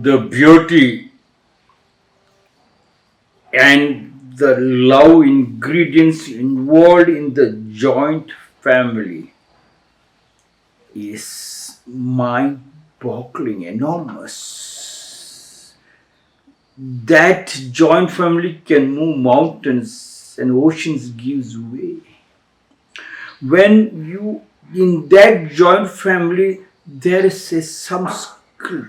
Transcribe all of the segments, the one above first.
The beauty and the love ingredients involved in the joint family is mind boggling, enormous. That joint family can move mountains and oceans gives way. When you in that joint family there is a Sanskrit,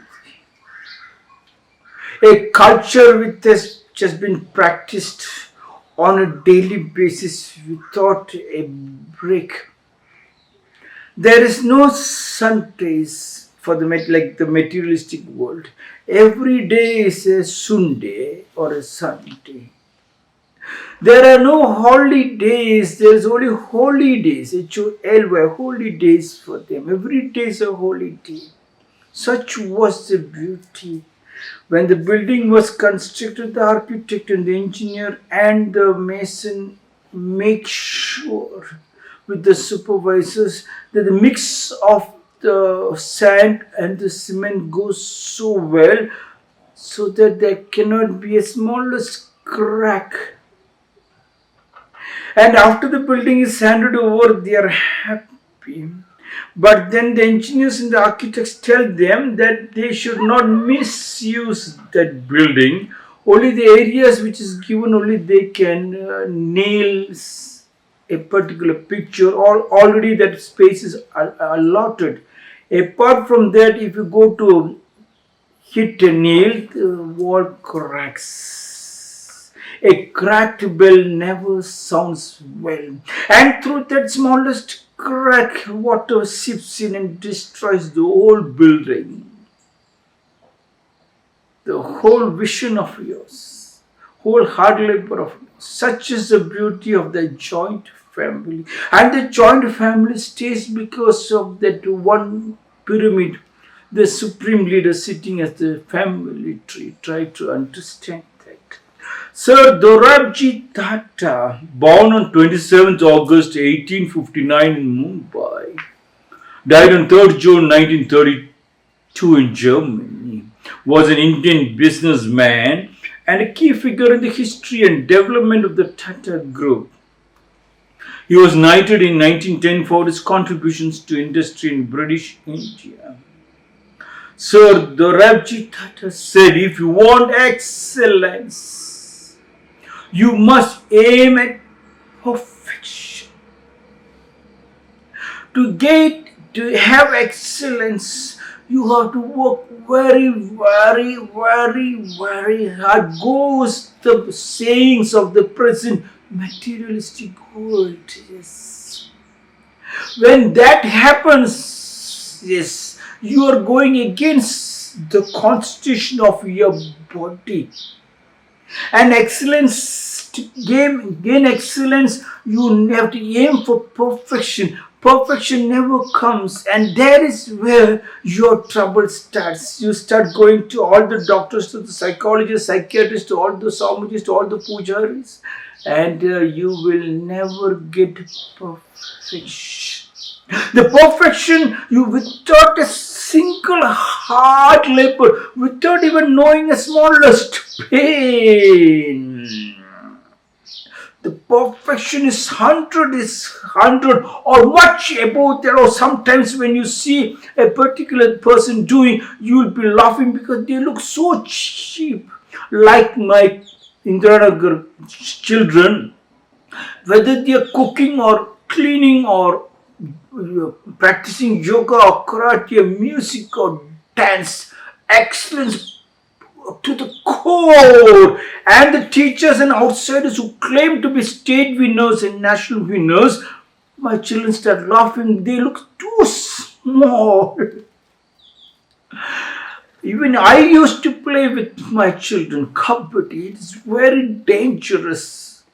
a culture which has just been practiced on a daily basis without a break. There is no Sundays for like the materialistic world. Every day is a Sunday or a Sunday. There are no holy days, there is only holy days, H-O-L-Y, holy days for them. Every day is a holy day. Such was the beauty. When the building was constructed, the architect and the engineer and the mason make sure with the supervisors that the mix of the sand and the cement goes so well so that there cannot be a smallest crack. And after the building is handed over, they are happy. But then the engineers and the architects tell them that they should not misuse that building. Only the areas which is given, only they can nail a particular picture, or already that space is allotted. Apart from that, if you go to hit a nail, the wall cracks. A cracked bell never sounds well. And through that smallest crack, water seeps in and destroys the whole building. The whole vision of yours, whole hard labor of yours. Such is the beauty of the joint family. And the joint family stays because of that one pyramid, the supreme leader sitting as the family tree. Try to understand that. Sir Dorabji Tata, born on 27th August 1859 in Mumbai, died on 3rd June 1932 in Germany, was an Indian businessman and a key figure in the history and development of the Tata Group. He was knighted in 1910 for his contributions to industry in British India. Sir Dorabji Tata said, if you want excellence, you must aim at perfection. To have excellence, you have to work very, very, very, very hard. Goes the sayings of the present materialistic world. Yes. When that happens, yes, you are going against the constitution of your body. And excellence, to gain excellence, you have to aim for perfection. Perfection never comes, and there is where your trouble starts. You start going to all the doctors, to the psychologists, psychiatrists, to all the psalmodists, to all the pujaris, and you will never get perfection. The perfection, you without a single hard labor, without even knowing a smallest pain. The perfection is 100 or much above that. Or sometimes when you see a particular person doing, you will be laughing because they look so cheap. Like my Indiranagar children, whether they are cooking or cleaning or practicing yoga or karate or music or dance, excellence to the core. And the teachers and outsiders who claim to be state winners and national winners, my children start laughing. They look too small. Even I used to play with my children kabaddi. It is very dangerous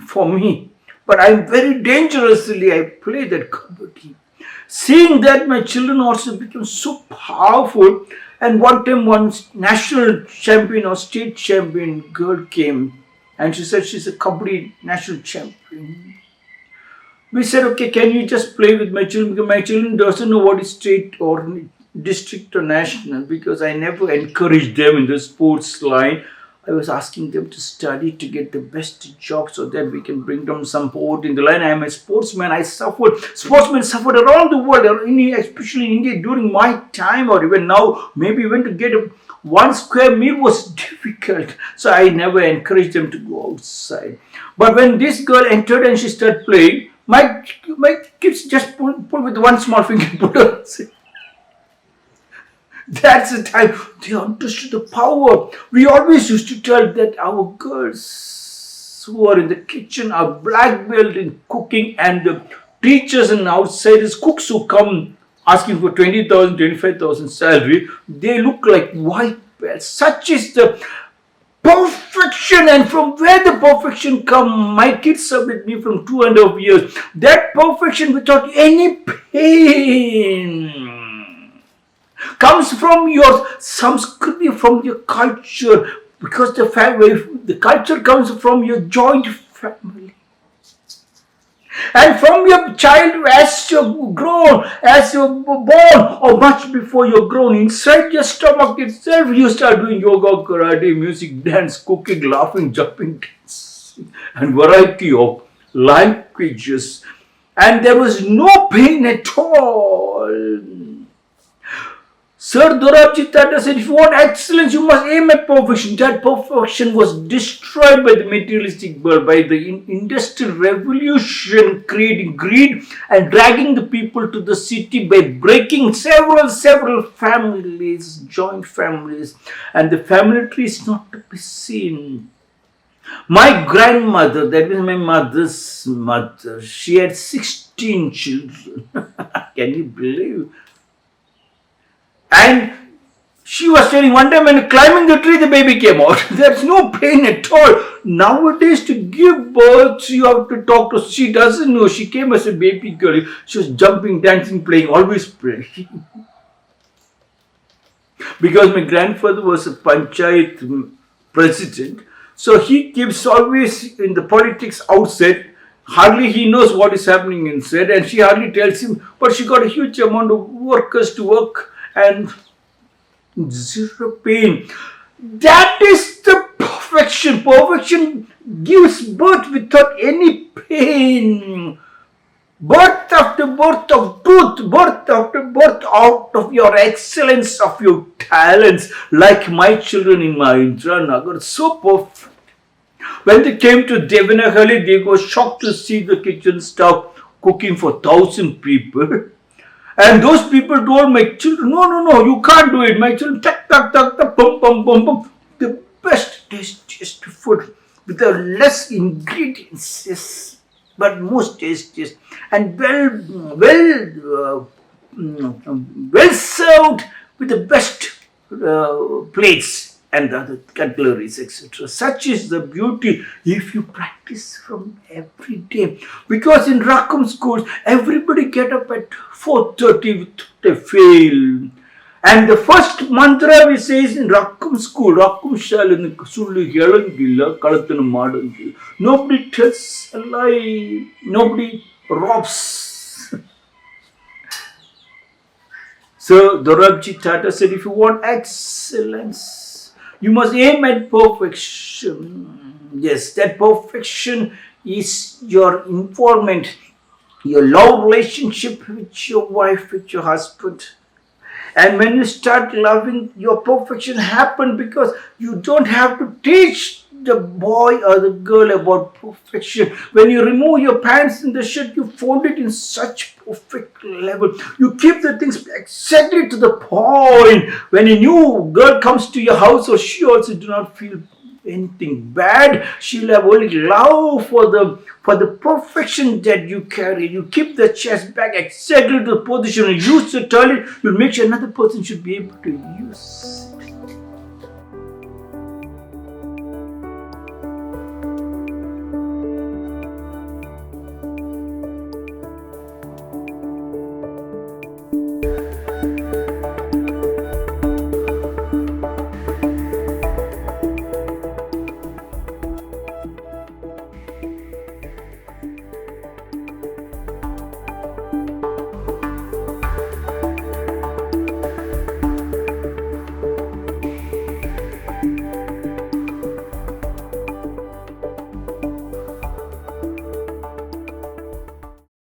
for me. But I'm very dangerously I play that kabaddi. Seeing that, my children also became so powerful. And one time, one national champion or state champion girl came, and she said she's a kabaddi national champion. We said, okay, can you just play with my children? Because my children doesn't know what is state or district or national, because I never encouraged them in the sports line. I was asking them to study to get the best job so that we can bring them some forward in the line. I am a sportsman. I suffered. Sportsmen suffered around the world, especially in India during my time or even now. Maybe even to get one square meal was difficult. So I never encouraged them to go outside. But when this girl entered and she started playing, my kids just pull with one small finger and put her outside. That's the time they understood the power. We always used to tell that our girls who are in the kitchen are black belt in cooking, and the teachers and outsiders, cooks who come asking for 20,000, 25,000 salary, they look like white belts. Such is the perfection. And from where the perfection come, my kids are with me from 2.5 years. That perfection without any pain comes from your samskriti, from your culture, because the culture comes from your joint family. And from your child, as you're grown, as you're born, or much before you're grown, inside your stomach itself, you start doing yoga, karate, music, dance, cooking, laughing, jumping, dancing, and variety of languages. And there was no pain at all. Sir Dorabji Tata said, if you want excellence, you must aim at perfection. That perfection was destroyed by the materialistic world, by the industrial revolution, creating greed and dragging the people to the city by breaking several families, joint families, and the family tree is not to be seen. My grandmother, that is my mother's mother, she had 16 children. Can you believe? And she was telling one time when climbing the tree, the baby came out. There's no pain at all. Nowadays, to give birth, you have to talk to. She doesn't know. She came as a baby girl. She was jumping, dancing, playing, always playing. Because my grandfather was a panchayat president, so he keeps always in the politics outside. Hardly he knows what is happening inside, and she hardly tells him. But she got a huge amount of workers to work and zero pain. That is the perfection. Perfection gives birth without any pain. Birth after birth of truth, birth after birth out of your excellence, of your talents, like my children in Mahindra Nagar, so perfect. When they came to Devanahalli, they were shocked to see the kitchen staff cooking for 1,000 people. And those people told my children, no, you can't do it. My children, tak, pum, pum, pum, pum. The best, tastiest food with the less ingredients, yes, but most tastiest. And well served with the best plates and the other cutleries, etc. Such is the beauty if you practice from every day. Because in Rakum schools, everybody get up at 4:30 without a fail. And the first mantra we say is in Rakum school, Rakum Shalin, Sulli Yalangilla, Kalatana Madan. Nobody tells a lie, nobody robs. So Dorabji Tata said, if you want excellence, you must aim at perfection. Yes, that perfection is your informant, your love relationship with your wife, with your husband. And when you start loving, your perfection happen because you don't have to teach the boy or the girl about perfection. When you remove your pants in the shirt, you fold it in such perfect level. You keep the things exactly to the point. When a new girl comes to your house, or she also do not feel anything bad. She'll have only love for the perfection that you carry. You keep the chest back exactly to the position. You use the toilet, you'll make sure another person should be able to use